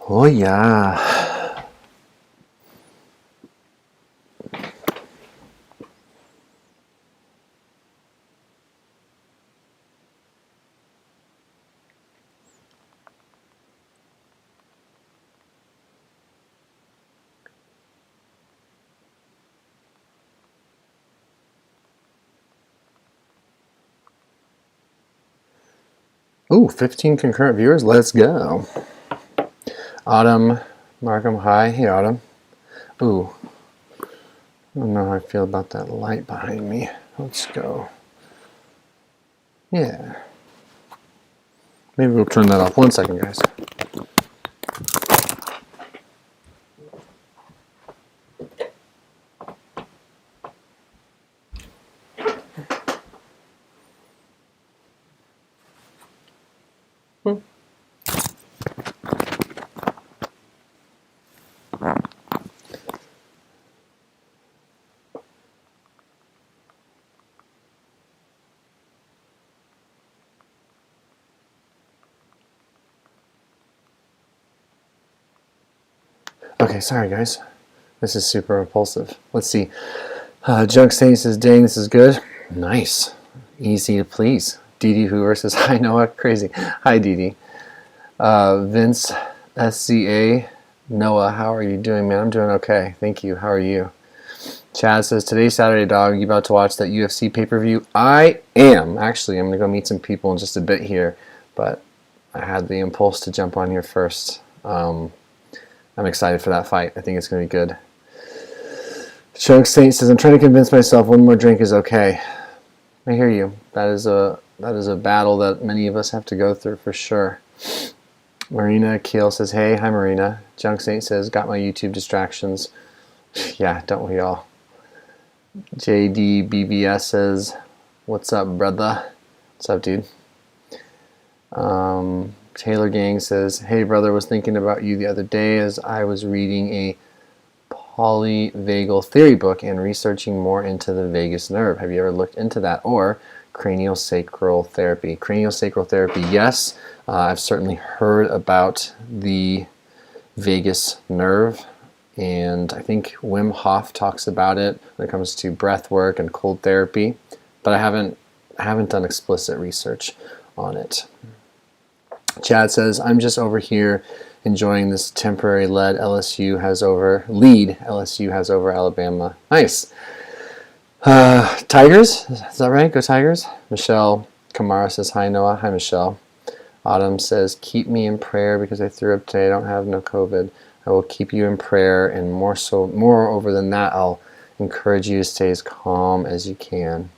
Oh yeah. Ooh, 15 concurrent viewers. Let's go. Autumn, Markham, hi. Hey, Autumn. Ooh, I don't know how I feel about that light behind me. Let's go. Yeah. Maybe we'll turn that off. 1 second, guys. Okay, sorry guys. This is super repulsive. Let's see. Junk Saint says, dang, this is good. Nice. Easy to please. Dee Dee Hoover says, hi Noah. Crazy. Hi Dee Dee. Vince SCA. Noah, how are you doing, man? I'm doing okay. Thank you. How are you? Chad says, today's Saturday, dog. You about to watch that UFC pay-per-view? I am. Actually, I'm going to go meet some people in just a bit here, but I had the impulse to jump on here first. I'm excited for that fight. I think it's going to be good. Chunk Saint says, I'm trying to convince myself one more drink is okay. I hear you. That is a battle that many of us have to go through for sure. Marina Keel says, hey. Hi, Marina. Junk Saint says, got my YouTube distractions. Yeah, don't we all? JD BBS says, what's up, brother? What's up, dude? Taylor Gang says, hey brother, was thinking about you the other day as I was reading a polyvagal theory book and researching more into the vagus nerve. Have you ever looked into that? Or craniosacral therapy? Craniosacral therapy, yes. I've certainly heard about the vagus nerve, and I think Wim Hof talks about it when it comes to breath work and cold therapy, but I haven't done explicit research on it. Chad says, I'm just over here enjoying this temporary lead LSU has over Alabama. Nice. Tigers, is that right? Go Tigers. Michelle Kamara says, hi Noah. Hi Michelle. Autumn says, keep me in prayer because I threw up today. I don't have no COVID. I will keep you in prayer, and moreover than that, I'll encourage you to stay as calm as you can.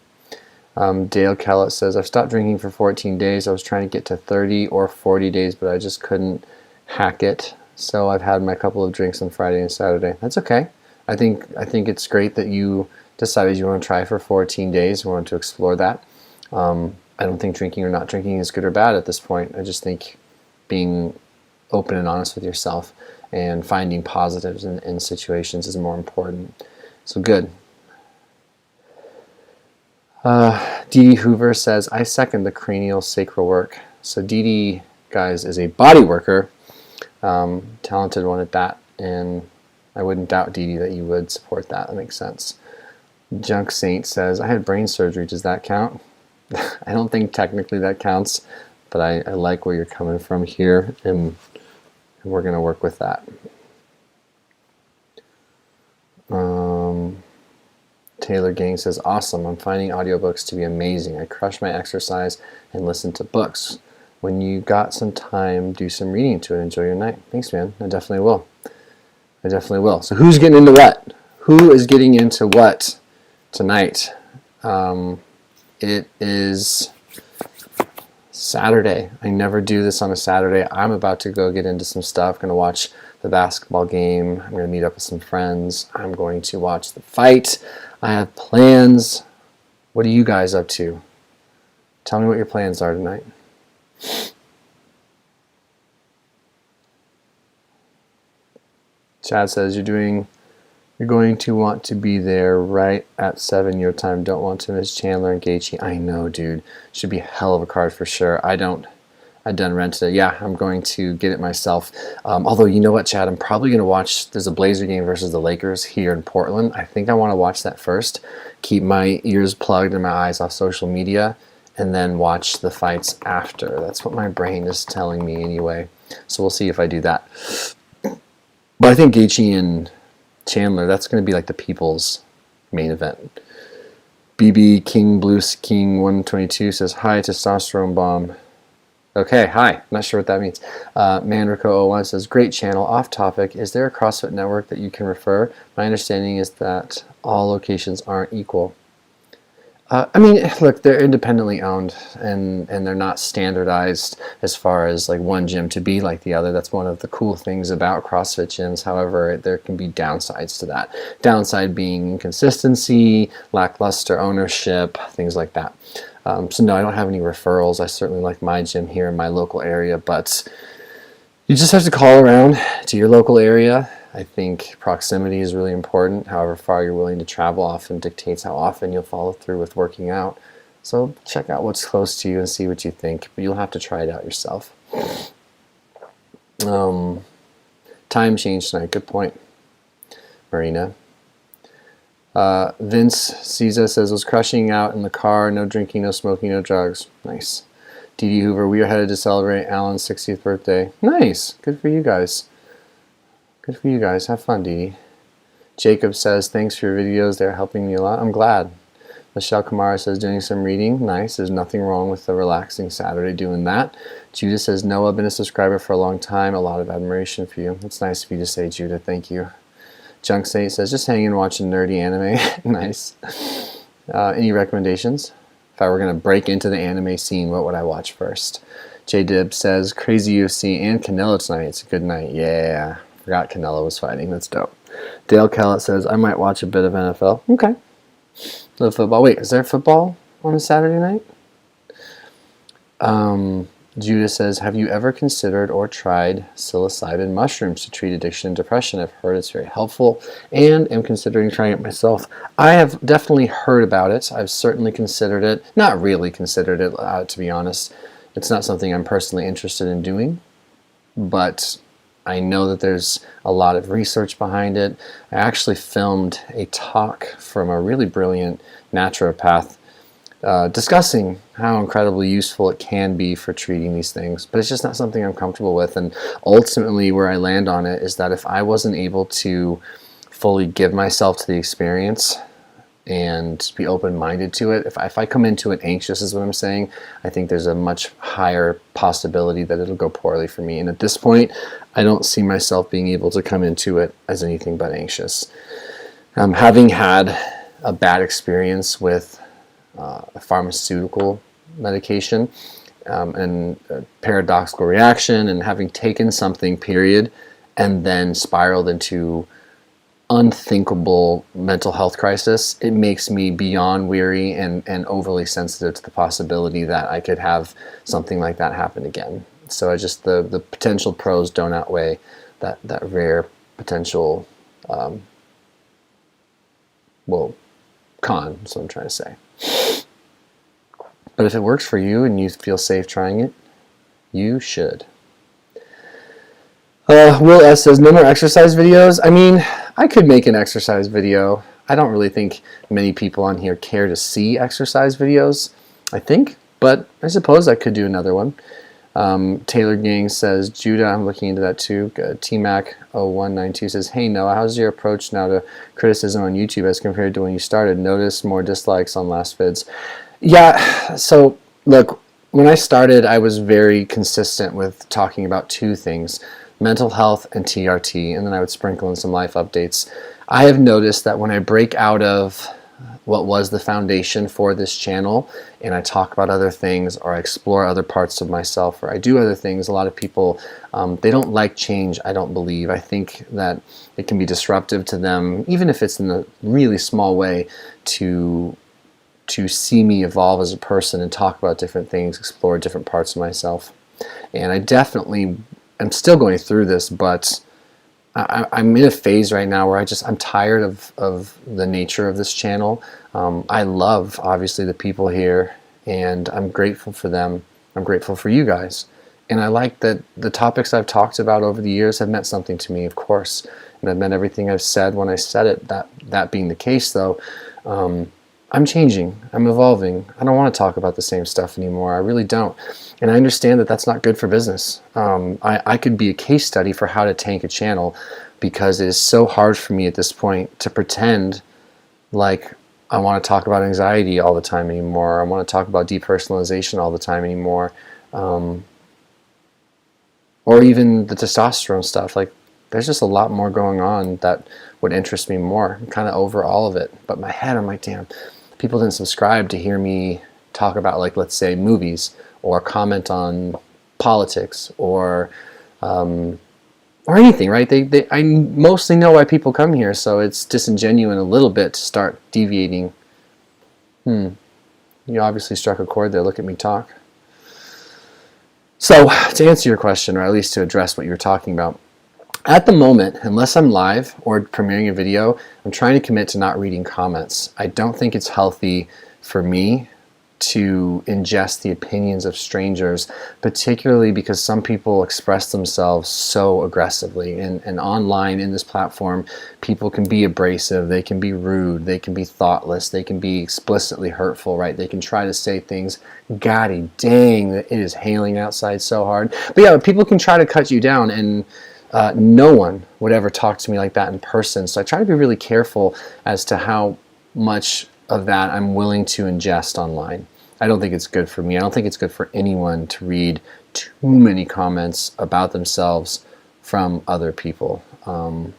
Dale Kellett says, I've stopped drinking for 14 days. I was trying to get to 30 or 40 days, but I just couldn't hack it. So I've had my couple of drinks on Friday and Saturday. That's okay. I think it's great that you decided you want to try for 14 days. You want to explore that. I don't think drinking or not drinking is good or bad at this point. I just think being open and honest with yourself and finding positives in situations is more important. So good. Dee Dee Hoover says, I second the cranial sacral work. So Dee Dee, guys, is a body worker, talented one at that, and I wouldn't doubt Dee Dee that you would support that. That makes sense. Junk Saint says, I had brain surgery. Does that count? I don't think technically that counts, but I like where you're coming from here, and we're going to work with that. Taylor Gang says, awesome. I'm finding audiobooks to be amazing. I crush my exercise and listen to books. When you got some time, do some reading to it. Enjoy your night. Thanks, man. I definitely will. I definitely will. So who's getting into what? Who is getting into what tonight? It is Saturday. I never do this on a Saturday. I'm about to go get into some stuff. I'm going to watch the basketball game. I'm going to meet up with some friends. I'm going to watch the fight. I have plans. What are you guys up to? Tell me what your plans are tonight. Chad says, you're going to want to be there right at 7 your time. Don't want to miss Chandler and Gaethje. I know, dude. Should be a hell of a card for sure. I don't I done rented it. Yeah, I'm going to get it myself. Although, you know what, Chad? I'm probably going to watch, there's a Blazer game versus the Lakers here in Portland. I think I want to watch that first. Keep my ears plugged and my eyes off social media, and then watch the fights after. That's what my brain is telling me anyway. So we'll see if I do that. But I think Gaethje and Chandler, that's going to be like the people's main event. BB King Blue King 122 says, hi, testosterone bomb. Okay, hi. Not sure what that means. Manrico01 says, great channel. Off topic, is there a CrossFit network that you can refer? My understanding is that all locations aren't equal. I mean, look, they're independently owned, and they're not standardized as far as like one gym to be like the other. That's one of the cool things about CrossFit gyms. However, there can be downsides to that. Downside being inconsistency, lackluster ownership, things like that. So no, I don't have any referrals. I certainly like my gym here in my local area, but you just have to call around to your local area. I think proximity is really important. However far you're willing to travel often dictates how often you'll follow through with working out. So check out what's close to you and see what you think, but you'll have to try it out yourself. Time change tonight. Good point, Marina. Vince Caesar says, was crushing out in the car, no drinking, no smoking, no drugs. Nice. Dee Hoover, we are headed to celebrate Alan's 60th birthday. Nice. Good for you guys. Good for you guys. Have fun, Dee. Jacob says, thanks for your videos. They're helping me a lot. I'm glad. Michelle Kamara says, doing some reading. Nice. There's nothing wrong with a relaxing Saturday doing that. Judah says, Noah, I've been a subscriber for a long time. A lot of admiration for you. It's nice of you to say, Judah. Thank you. Junk State says, just hanging and watching nerdy anime. Nice. Any recommendations? If I were going to break into the anime scene, what would I watch first? J Dib says, crazy UFC and Canelo tonight. It's a good night. Yeah. Forgot Canelo was fighting. That's dope. Dale Kellett says, I might watch a bit of NFL. Okay. No football. Wait, is there football on a Saturday night? Judah says, have you ever considered or tried psilocybin mushrooms to treat addiction and depression? I've heard it's very helpful and am considering trying it myself. I have definitely heard about it. I've certainly considered it. Not really considered it, to be honest. It's not something I'm personally interested in doing, but I know that there's a lot of research behind it. I actually filmed a talk from a really brilliant naturopath discussing how incredibly useful it can be for treating these things, but it's just not something I'm comfortable with. And ultimately where I land on it is that if I wasn't able to fully give myself to the experience and be open-minded to it, if I come into it anxious is what I'm saying, I think there's a much higher possibility that it'll go poorly for me. And at this point, I don't see myself being able to come into it as anything but anxious. Having had a bad experience with a pharmaceutical medication and a paradoxical reaction, and having taken something, period, and then spiraled into unthinkable mental health crisis, it makes me beyond weary and overly sensitive to the possibility that I could have something like that happen again. So I just, the potential pros don't outweigh that rare potential, con, that's what I'm trying to say. But if it works for you and you feel safe trying it, you should. Will S says, no more exercise videos. I mean, I could make an exercise video. I don't really think many people on here care to see exercise videos, I think, but I suppose I could do another one. Taylor Gang says, Judah, I'm looking into that too. TMAC0192 says, hey Noah, how's your approach now to criticism on YouTube as compared to when you started? Notice more dislikes on last vids. Yeah, so look, when I started, I was very consistent with talking about two things, mental health and TRT, and then I would sprinkle in some life updates. I have noticed that when I break out of what was the foundation for this channel and I talk about other things, or I explore other parts of myself, or I do other things, a lot of people, they don't like change, I don't believe. I think that it can be disruptive to them, even if it's in a really small way, to see me evolve as a person and talk about different things, explore different parts of myself. And I definitely am still going through this, but I'm in a phase right now where I'm tired of the nature of this channel. I love, obviously, the people here, and I'm grateful for them. I'm grateful for you guys. And I like that the topics I've talked about over the years have meant something to me, of course. And I've meant everything I've said when I said it. That being the case, though, I'm changing. I'm evolving. I don't want to talk about the same stuff anymore. I really don't. And I understand that that's not good for business. I could be a case study for how to tank a channel, because it is so hard for me at this point to pretend like I want to talk about anxiety all the time anymore. I want to talk about depersonalization all the time anymore. Or even the testosterone stuff. Like, there's just a lot more going on that would interest me more. I'm kind of over all of it. But in my head, I'm like, damn, people didn't subscribe to hear me talk about, like, let's say movies, or comment on politics, or anything, right? I mostly know why people come here, so it's disingenuous a little bit to start deviating. You obviously struck a chord there. Look at me talk. So, to answer your question, or at least to address what you were talking about, at the moment, unless I'm live or premiering a video, I'm trying to commit to not reading comments. I don't think it's healthy for me to ingest the opinions of strangers, particularly because some people express themselves so aggressively. And online, in this platform, people can be abrasive, they can be rude, they can be thoughtless, they can be explicitly hurtful, right? They can try to say things, Goddy dang, it is hailing outside so hard. But yeah, people can try to cut you down, and no one would ever talk to me like that in person. So I try to be really careful as to how much of that I'm willing to ingest online. I don't think it's good for me. I don't think it's good for anyone to read too many comments about themselves from other people. But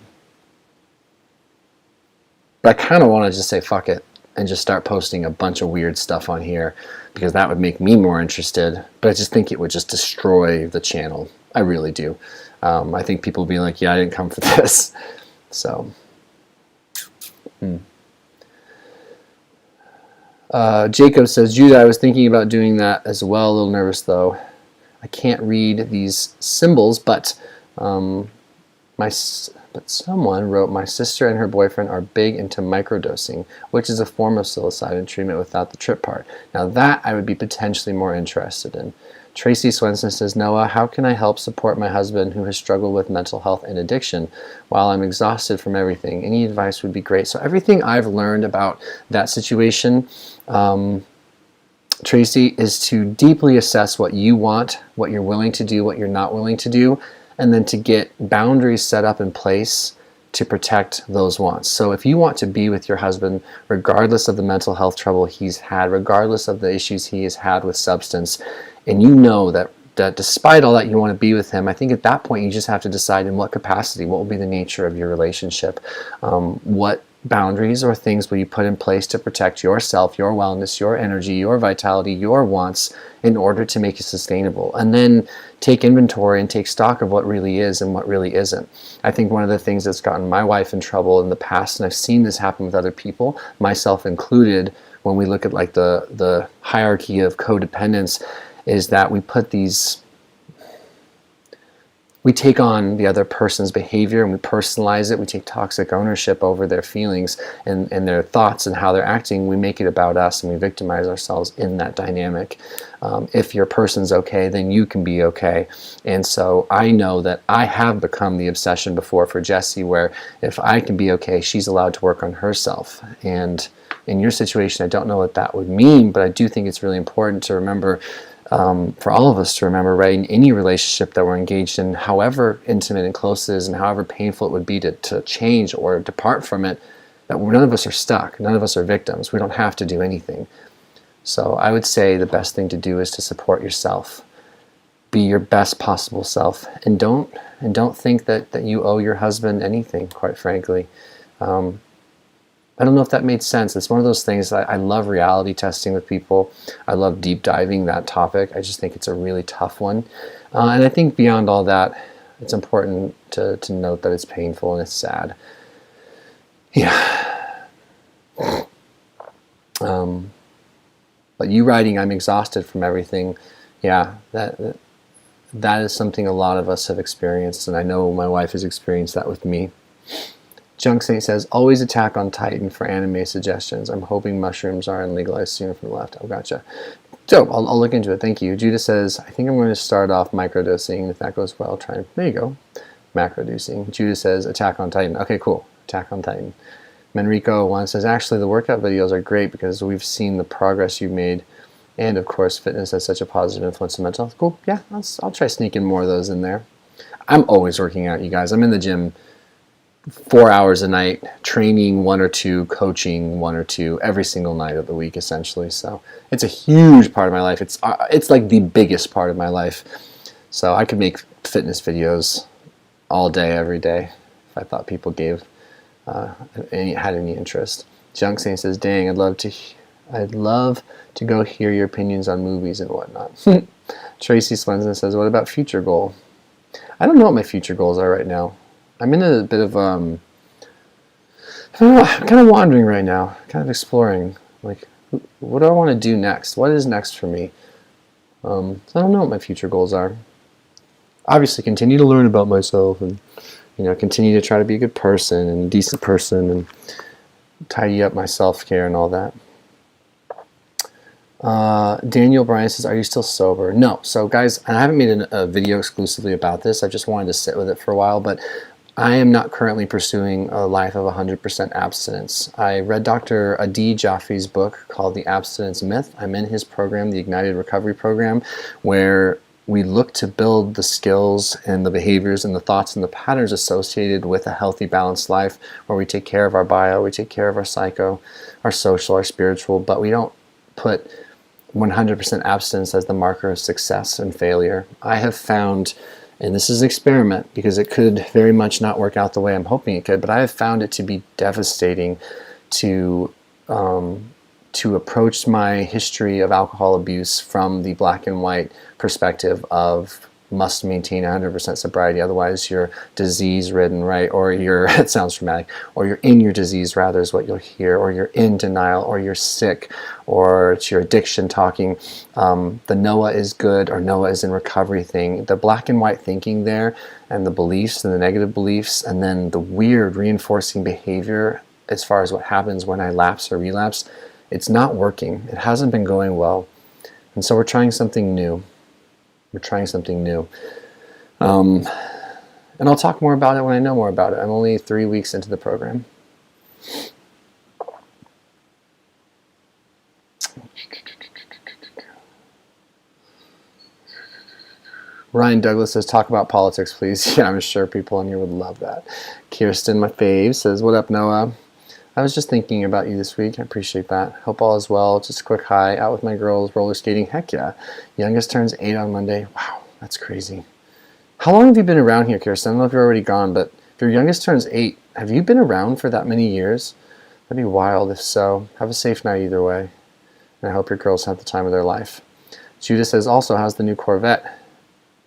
I kind of want to just say fuck it and just start posting a bunch of weird stuff on here, because that would make me more interested. But I just think it would just destroy the channel. I really do. I think people will be like, yeah, I didn't come for this. So. Jacob says, Judah, I was thinking about doing that as well. A little nervous, though. I can't read these symbols, but someone wrote, my sister and her boyfriend are big into microdosing, which is a form of psilocybin treatment without the trip part. Now that I would be potentially more interested in. Tracy Swenson says, Noah, how can I help support my husband who has struggled with mental health and addiction while I'm exhausted from everything? Any advice would be great. So everything I've learned about that situation, Tracy, is to deeply assess what you want, what you're willing to do, what you're not willing to do, and then to get boundaries set up in place to protect those wants. So if you want to be with your husband, regardless of the mental health trouble he's had, regardless of the issues he has had with substance, and you know that despite all that you want to be with him, I think at that point you just have to decide in what capacity, what will be the nature of your relationship, what boundaries or things will you put in place to protect yourself, your wellness, your energy, your vitality, your wants, in order to make it sustainable. And then take inventory and take stock of what really is and what really isn't. I think one of the things that's gotten my wife in trouble in the past, and I've seen this happen with other people, myself included, when we look at like the hierarchy of codependence, is that we take on the other person's behavior and we personalize it. We take toxic ownership over their feelings and their thoughts and how they're acting. We make it about us and we victimize ourselves in that dynamic. If your person's okay, then you can be okay. And so I know that I have become the obsession before for Jessie, where if I can be okay, she's allowed to work on herself. And in your situation, I don't know what that would mean, but I do think it's really important to remember, for all of us to remember, right, in any relationship that we're engaged in, however intimate and close it is and however painful it would be to change or depart from it, that none of us are stuck, none of us are victims. We don't have to do anything. So I would say the best thing to do is to support yourself. Be your best possible self, and don't think that you owe your husband anything, quite frankly. I don't know if that made sense. It's one of those things that I love reality testing with people. I love deep diving that topic. I just think it's a really tough one. And I think beyond all that, it's important to note that it's painful and it's sad. Yeah. But you writing, I'm exhausted from everything. Yeah, that is something a lot of us have experienced. And I know my wife has experienced that with me. Junk Saint says, always attack on Titan for anime suggestions. I'm hoping mushrooms are legalized soon from the left. Oh, gotcha. So I'll look into it. Thank you. Judah says, I think I'm going to start off microdosing. If that goes well, try. There you go. Macrodosing. Judah says, Attack on Titan. Okay, cool. Attack on Titan. Manrico1 says, actually, the workout videos are great because we've seen the progress you've made. And, of course, fitness has such a positive influence on mental health. Cool. Yeah, I'll try sneaking more of those in there. I'm always working out, you guys. I'm in the gym 4 hours a night, training 1 or 2, coaching 1 or 2 every single night of the week, essentially. So it's a huge part of my life. It's like the biggest part of my life. So I could make fitness videos all day, every day, if I thought people had any interest. Junk Saint says, "Dang, I'd love to go hear your opinions on movies and whatnot." Tracy Swenson says, "What about future goal?" I don't know what my future goals are right now. I'm in a bit of, I don't know, I'm kind of wandering right now, kind of exploring, like, what do I want to do next? What is next for me? So I don't know what my future goals are. Obviously, continue to learn about myself and, continue to try to be a good person and a decent person and tidy up my self-care and all that. Daniel Bryan says, are you still sober? No. So guys, I haven't made a video exclusively about this. I just wanted to sit with it for a while, but I am not currently pursuing a life of 100% abstinence. I read Dr. Adi Jaffe's book called The Abstinence Myth. I'm in his program, the Ignited Recovery Program, where we look to build the skills and the behaviors and the thoughts and the patterns associated with a healthy, balanced life, where we take care of our bio, we take care of our psycho, our social, our spiritual, but we don't put 100% abstinence as the marker of success and failure. I have found, and this is an experiment because it could very much not work out the way I'm hoping it could, but I have found it to be devastating to approach my history of alcohol abuse from the black and white perspective of must maintain 100% sobriety, otherwise you're disease-ridden, right? Or you're, it sounds dramatic, or you're in your disease, rather, is what you'll hear, or you're in denial, or you're sick, or it's your addiction talking. The Noah is good, or Noah is in recovery thing. The black and white thinking there, and the beliefs, and the negative beliefs, and then the weird reinforcing behavior as far as what happens when I lapse or relapse, it's not working. It hasn't been going well. And so we're trying something new. We're trying something new. And I'll talk more about it when I know more about it. I'm only 3 weeks into the program. Ryan Douglas says, talk about politics, please. Yeah, I'm sure people on here would love that. Kirsten, my fave, says, what up, Noah? I was just thinking about you this week. I appreciate that. Hope all is well. Just a quick hi. Out with my girls, roller skating. Heck yeah. Youngest turns 8 on Monday. Wow, that's crazy. How long have you been around here, Kirsten? I don't know if you're already gone, but if your youngest turns 8, have you been around for that many years? That'd be wild if so. Have a safe night either way. And I hope your girls have the time of their life. Judah says, also, how's the new Corvette?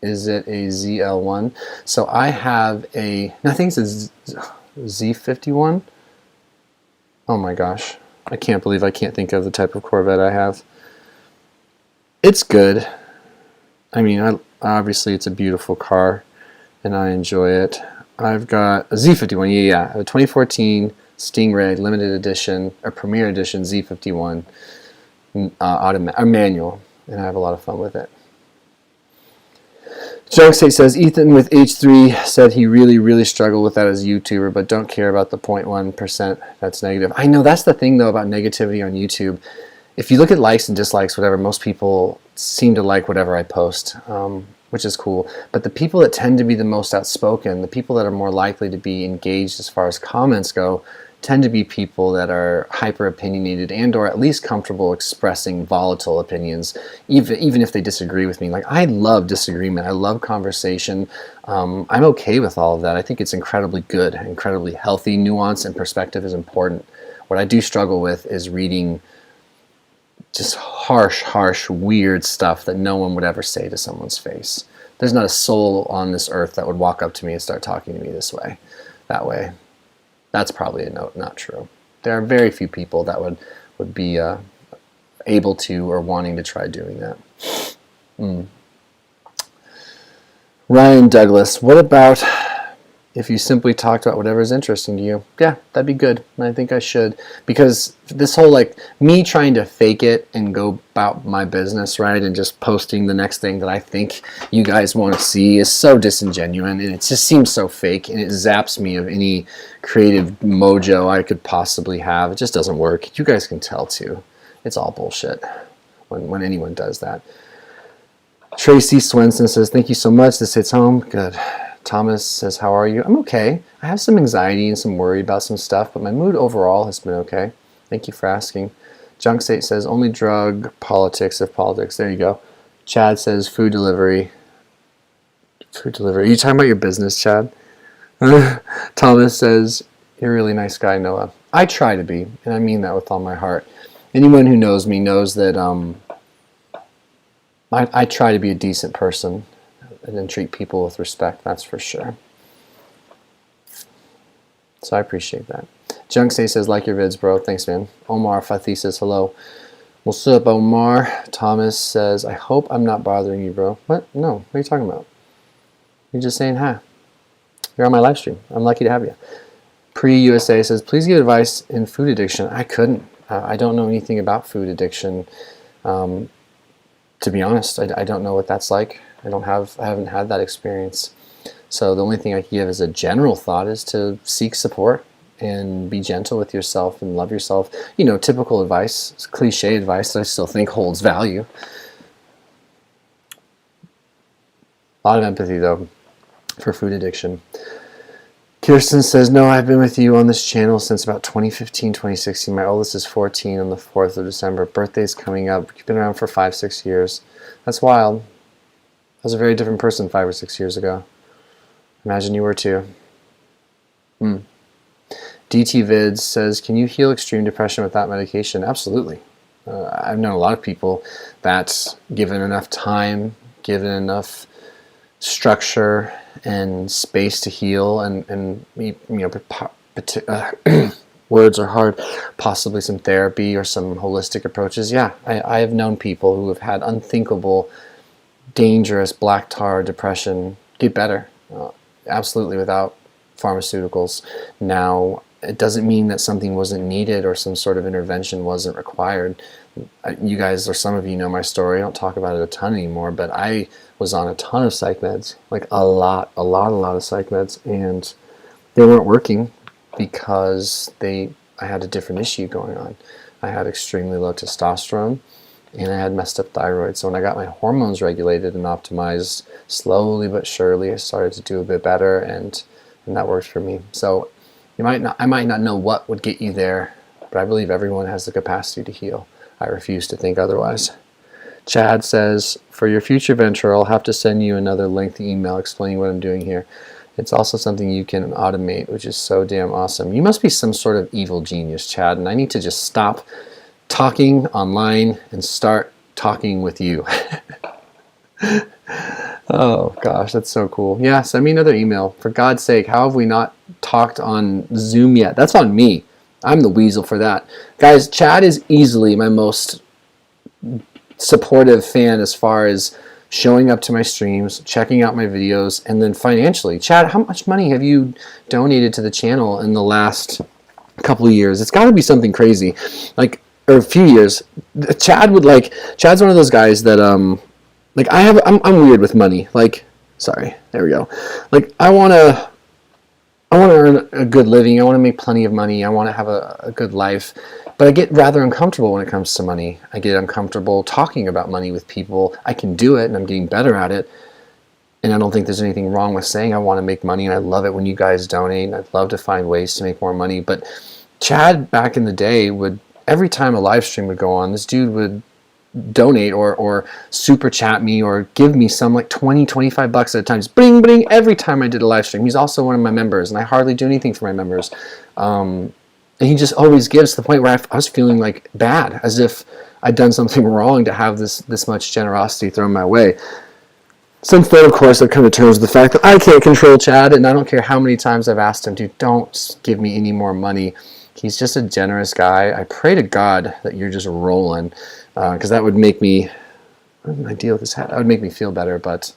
Is it a ZL1? So I have I think it's a Z51. Oh my gosh, I can't believe I can't think of the type of Corvette I have. It's good. I mean, obviously it's a beautiful car, and I enjoy it. I've got a Z51, yeah. I have a 2014 Stingray limited edition, or premier edition Z51 manual, and I have a lot of fun with it. Junk State says, Ethan with H3 said he really struggled with that as a YouTuber, but don't care about the 0.1% that's negative. I know, that's the thing, though, about negativity on YouTube. If you look at likes and dislikes, whatever, most people seem to like whatever I post, which is cool. But the people that tend to be the most outspoken, the people that are more likely to be engaged as far as comments go, tend to be people that are hyper opinionated and or at least comfortable expressing volatile opinions, even if they disagree with me. Like, I love disagreement. I love conversation. I'm okay with all of that. I think it's incredibly good, incredibly healthy. Nuance and perspective is important. What I do struggle with is reading just harsh, weird stuff that no one would ever say to someone's face. There's not a soul on this earth that would walk up to me and start talking to me that way. That's probably not true. There are very few people that would be able to or wanting to try doing that. Ryan Douglas, what about if you simply talked about whatever is interesting to you, yeah, that'd be good. And I think I should, because this whole like me trying to fake it and go about my business, right, and just posting the next thing that I think you guys want to see is so disingenuous, and it just seems so fake, and it zaps me of any creative mojo I could possibly have. It just doesn't work. You guys can tell too. It's all bullshit when anyone does that. Tracy Swenson says, thank you so much. This hits home. Good. Thomas says, how are you? I'm okay. I have some anxiety and some worry about some stuff, but my mood overall has been okay. Thank you for asking. Junk State says, only drug politics if politics. There you go. Chad says, food delivery. Food delivery. Are you talking about your business, Chad? Thomas says, you're a really nice guy, Noah. I try to be, and I mean that with all my heart. Anyone who knows me knows that I try to be a decent person and then treat people with respect, that's for sure. So I appreciate that. Junk Say says, like your vids, bro. Thanks, man. Omar Fathi says, hello. What's up, Omar? Thomas says, I hope I'm not bothering you, bro. What? No. What are you talking about? You're just saying hi. You're on my live stream. I'm lucky to have you. Pre-USA says, please give advice in food addiction. I couldn't. I don't know anything about food addiction. To be honest, I don't know what that's like. I haven't had that experience. So the only thing I can give as a general thought is to seek support and be gentle with yourself and love yourself. You know, typical advice, cliche advice that I still think holds value. A lot of empathy, though, for food addiction. Kirsten says, no, I've been with you on this channel since about 2015, 2016. My oldest is 14 on the 4th of December. Birthday's coming up. You've been around for 5-6 years. That's wild. I was a very different person 5 or 6 years ago. Imagine you were too. DT Vids says, can you heal extreme depression without medication? Absolutely. I've known a lot of people that, given enough time, given enough structure and space to heal, and you know, words are hard, possibly some therapy or some holistic approaches. Yeah, I have known people who have had unthinkable, dangerous black tar depression get better, absolutely, without pharmaceuticals. Now, it doesn't mean that something wasn't needed or some sort of intervention wasn't required. You guys, or some of you know my story. I don't talk about it a ton anymore, but I was on a ton of psych meds, like a lot of psych meds, and they weren't working because I had a different issue going on. I had extremely low testosterone, and I had messed up thyroid. So when I got my hormones regulated and optimized, slowly but surely I started to do a bit better, and that worked for me. So I might not know what would get you there, but I believe everyone has the capacity to heal. I refuse to think otherwise. Chad says, for your future venture, I'll have to send you another lengthy email explaining what I'm doing here. It's also something you can automate, which is so damn awesome. You must be some sort of evil genius, Chad, and I need to just stop talking online and start talking with you. Oh gosh, that's so cool. Yeah, send me another email. For God's sake, how have we not talked on Zoom yet? That's on me. I'm the weasel for that. Guys, Chad is easily my most supportive fan as far as showing up to my streams, checking out my videos, and then financially. Chad, how much money have you donated to the channel in the last couple of years? It's got to be something crazy. Like, or a few years. Chad's one of those guys that like I'm weird with money. Like, sorry, there we go. Like, I want to earn a good living. I want to make plenty of money. I want to have a good life. But I get rather uncomfortable when it comes to money. I get uncomfortable talking about money with people. I can do it, and I'm getting better at it. And I don't think there's anything wrong with saying I want to make money, and I love it when you guys donate, and I'd love to find ways to make more money. But Chad, back in the day, every time a live stream would go on, this dude would donate or super chat me or give me some like 20, 25 bucks at a time. Just bling, bling, every time I did a live stream. He's also one of my members, and I hardly do anything for my members. And he just always gives to the point where I was feeling like bad, as if I'd done something wrong to have this much generosity thrown my way. Since then, of course, I've come to terms with the fact that I can't control Chad, and I don't care how many times I've asked him to, don't give me any more money. He's just a generous guy. I pray to God that you're just rolling, because that would make me, what do I deal with this hat? That would make me feel better, but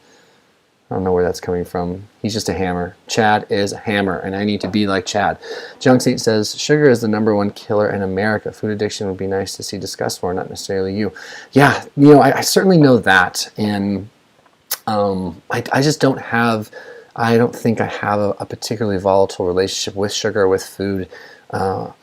I don't know where that's coming from. He's just a hammer. Chad is a hammer, and I need to be like Chad. Junk Saint says, sugar is the #1 killer in America. Food addiction would be nice to see discussed more, not necessarily you. Yeah, you know, I certainly know that, and I just don't have, I don't think I have a particularly volatile relationship with sugar, with food. I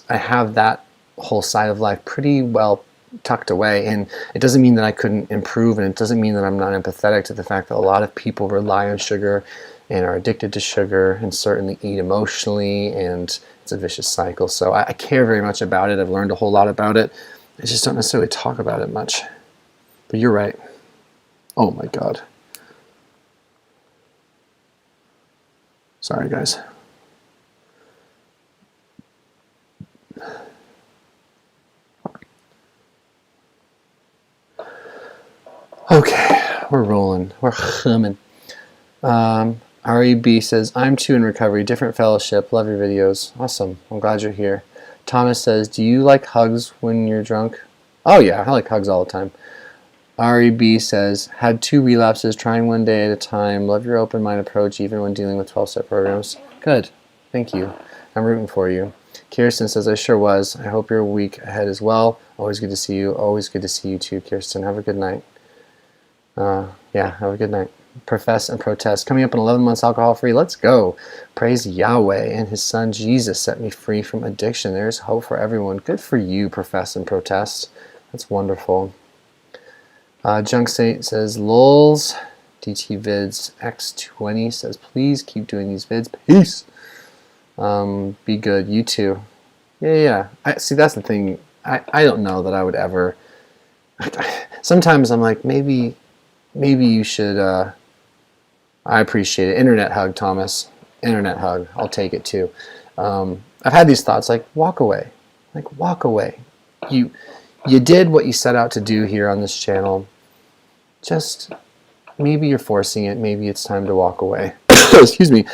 have that whole side of life pretty well tucked away, and it doesn't mean that I couldn't improve, and it doesn't mean that I'm not empathetic to the fact that a lot of people rely on sugar and are addicted to sugar and certainly eat emotionally, and it's a vicious cycle. So I care very much about it. I've learned a whole lot about it. I just don't necessarily talk about it much. But you're right. Oh my God. Sorry, guys. Okay, we're rolling. We're humming. REB says, I'm too in recovery. Different fellowship. Love your videos. Awesome. I'm glad you're here. Thomas says, do you like hugs when you're drunk? Oh yeah, I like hugs all the time. REB says, had 2 relapses, trying one day at a time. Love your open mind approach even when dealing with 12-step programs. Good. Thank you. I'm rooting for you. Kirsten says, I sure was. I hope your week ahead as well. Always good to see you. Always good to see you too, Kirsten. Have a good night. Yeah, have a good night. Profess and protest. Coming up in 11 months alcohol-free. Let's go. Praise Yahweh and his son Jesus set me free from addiction. There's hope for everyone. Good for you, profess and protest. That's wonderful. Junk Saint says, lols. DT Vids X20 says, please keep doing these vids. Peace. Be good. You too. Yeah. See, that's the thing. I don't know that I would ever... Sometimes I'm like, maybe you should... I appreciate it. Internet hug, Thomas. Internet hug. I'll take it too. I've had these thoughts like, walk away. Like, walk away. You did what you set out to do here on this channel. Just, maybe you're forcing it. Maybe it's time to walk away. Excuse me.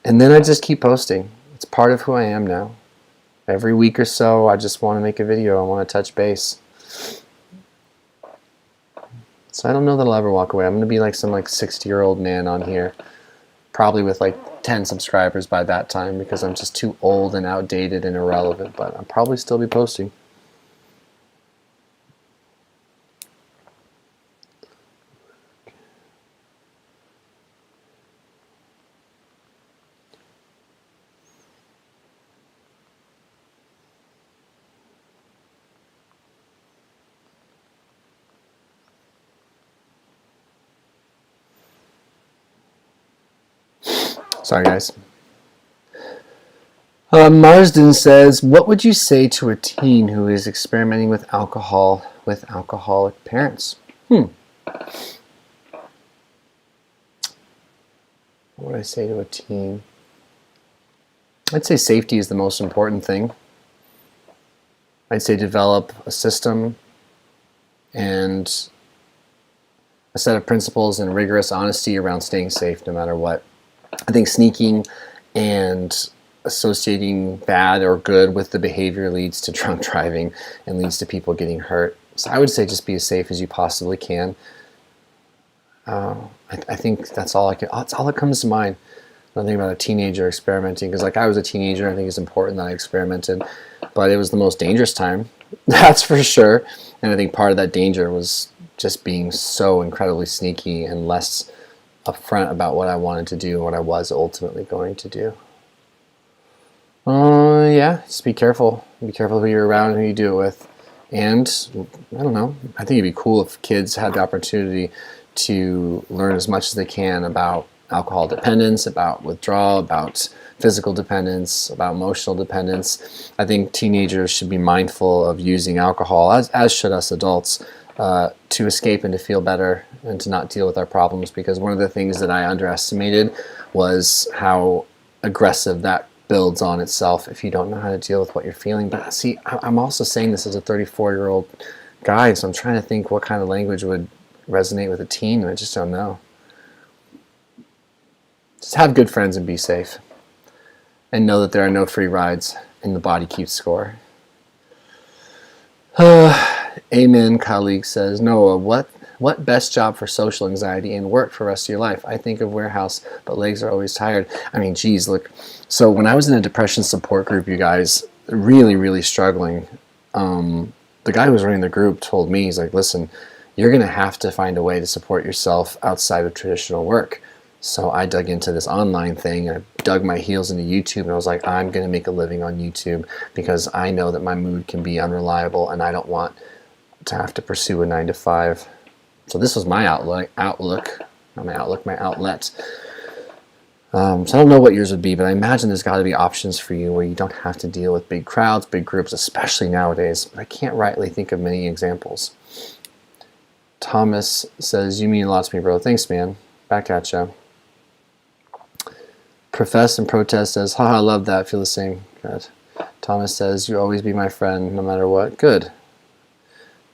And then I just keep posting. It's part of who I am now. Every week or so, I just want to make a video. I want to touch base. So I don't know that I'll ever walk away. I'm going to be like some 60-year-old man on here. Probably with 10 subscribers by that time because I'm just too old and outdated and irrelevant. But I'll probably still be posting. Sorry, guys. Marsden says, what would you say to a teen who is experimenting with alcohol with alcoholic parents? What would I say to a teen? I'd say safety is the most important thing. I'd say develop a system and a set of principles and rigorous honesty around staying safe no matter what. I think sneaking and associating bad or good with the behavior leads to drunk driving and leads to people getting hurt. So I would say just be as safe as you possibly can. I think that's all that's all that comes to mind when I think about a teenager experimenting, because I was a teenager. I think it's important that I experimented, but it was the most dangerous time, that's for sure. And I think part of that danger was just being so incredibly sneaky and less upfront about what I wanted to do and what I was ultimately going to do. Yeah, just be careful. Be careful who you're around and who you do it with. And, I don't know, I think it'd be cool if kids had the opportunity to learn as much as they can about alcohol dependence, about withdrawal, about physical dependence, about emotional dependence. I think teenagers should be mindful of using alcohol, as should us adults, to escape and to feel better and to not deal with our problems, because one of the things that I underestimated was how aggressive that builds on itself if you don't know how to deal with what you're feeling. But see, I'm also saying this as a 34-year-old guy, so I'm trying to think what kind of language would resonate with a teen, and I just don't know. Just have good friends and be safe. And know that there are no free rides, and the body keeps score. Amen, colleague says, Noah, what What best job for social anxiety and work for the rest of your life? I think of warehouse, but legs are always tired. I mean, geez, look. So when I was in a depression support group, you guys, really, really struggling, the guy who was running the group told me, he's like, listen, you're going to have to find a way to support yourself outside of traditional work. So I dug into this online thing, and I dug my heels into YouTube, and I was like, I'm going to make a living on YouTube because I know that my mood can be unreliable and I don't want to have to pursue a 9-to-5. So this was my outlet. So I don't know what yours would be, but I imagine there's got to be options for you where you don't have to deal with big crowds, big groups, especially nowadays. But I can't rightly think of many examples. Thomas says, you mean a lot to me, bro. Thanks, man. Back at ya. Profess and Protest says, haha, I love that. I feel the same. Good. Thomas says, you always be my friend no matter what. Good.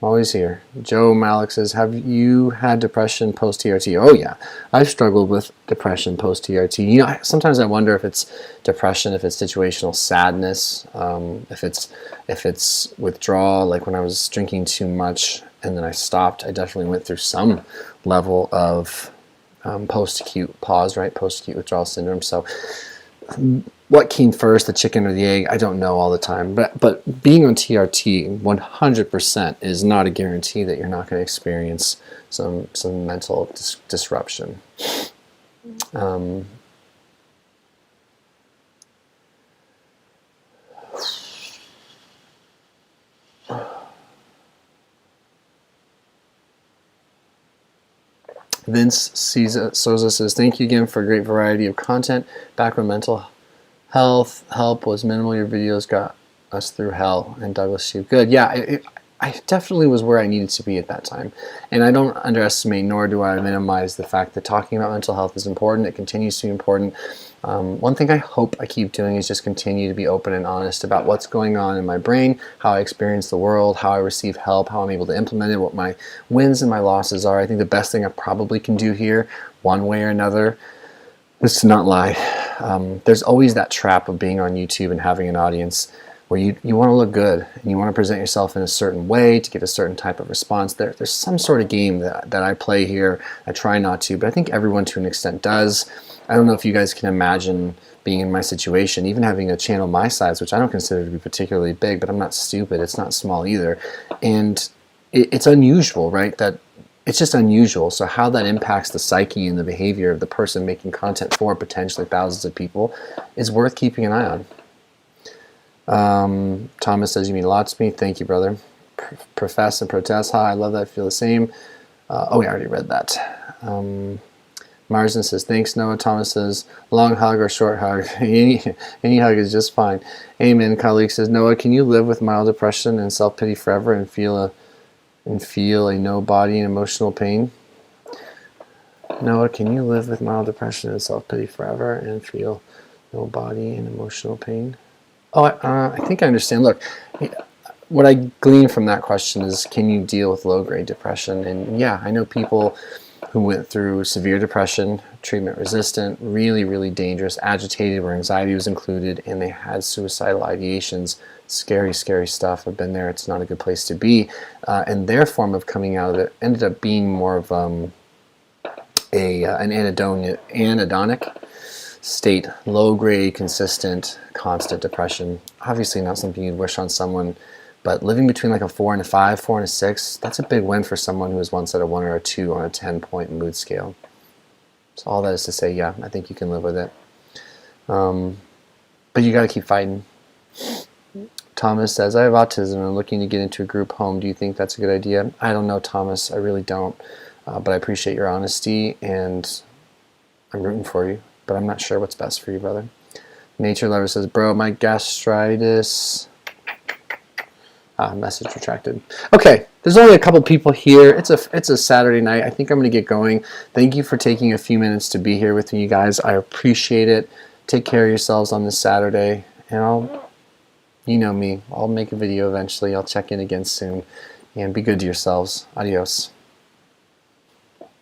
Always here. Joe Malik says, have you had depression post-TRT? Oh yeah, I've struggled with depression post-TRT. You know, sometimes I wonder if it's depression, if it's situational sadness, if it's withdrawal, like when I was drinking too much and then I stopped. I definitely went through some level of post-acute pause, right? Post-acute withdrawal syndrome. So what came first, the chicken or the egg? I don't know all the time. But being on TRT 100% is not a guarantee that you're not going to experience some mental disruption. Vince Souza says, thank you again for a great variety of content. Back when mental health help was minimal, your videos got us through hell. And Douglas Shue, good. Yeah, I definitely was where I needed to be at that time. And I don't underestimate, nor do I minimize the fact that talking about mental health is important. It continues to be important. One thing I hope I keep doing is just continue to be open and honest about what's going on in my brain, how I experience the world, how I receive help, how I'm able to implement it, what my wins and my losses are. I think the best thing I probably can do here, one way or another, is to not lie. There's always that trap of being on YouTube and having an audience where you want to look good and you want to present yourself in a certain way to get a certain type of response. There's some sort of game that I play here. I try not to, but I think everyone to an extent does. I don't know if you guys can imagine being in my situation, even having a channel my size, which I don't consider to be particularly big, but I'm not stupid. It's not small either. And it's unusual, right? That it's just unusual. So how that impacts the psyche and the behavior of the person making content for potentially thousands of people is worth keeping an eye on. Thomas says, you mean a lot to me. Thank you, brother. Profess and Protest. Hi, I love that. I feel the same. Oh, we already read that. Marsden says, thanks, Noah. Thomas says, long hug or short hug. any hug is just fine. Amen. Colleague says, Noah, can you live with mild depression and self-pity forever and feel a no body and emotional pain? Noah, can you live with mild depression and self-pity forever and feel no body and emotional pain? Oh, I think I understand. Look, what I glean from that question is, can you deal with low-grade depression? And yeah, I know people who went through severe depression, treatment-resistant, really, really dangerous, agitated, where anxiety was included, and they had suicidal ideations. Scary, scary stuff. I've been there. It's not a good place to be. And their form of coming out of it ended up being more of an anhedonic state, low-grade, consistent, constant depression. Obviously not something you'd wish on someone, but living between like a 4 and a 5, 4 and a 6, that's a big win for someone who was once at a 1 or a 2 on a 10-point mood scale. So all that is to say, yeah, I think you can live with it. But you got to keep fighting. Thomas says, I have autism and I'm looking to get into a group home. Do you think that's a good idea? I don't know, Thomas. I really don't. But I appreciate your honesty and I'm rooting for you. But I'm not sure what's best for you, brother. Nature Lover says, bro, my gastritis... message retracted. Okay, there's only a couple people here. It's a Saturday night. I think I'm going to get going. Thank you for taking a few minutes to be here with me, you guys. I appreciate it. Take care of yourselves on this Saturday. And you know me, I'll make a video eventually. I'll check in again soon. And be good to yourselves. Adios.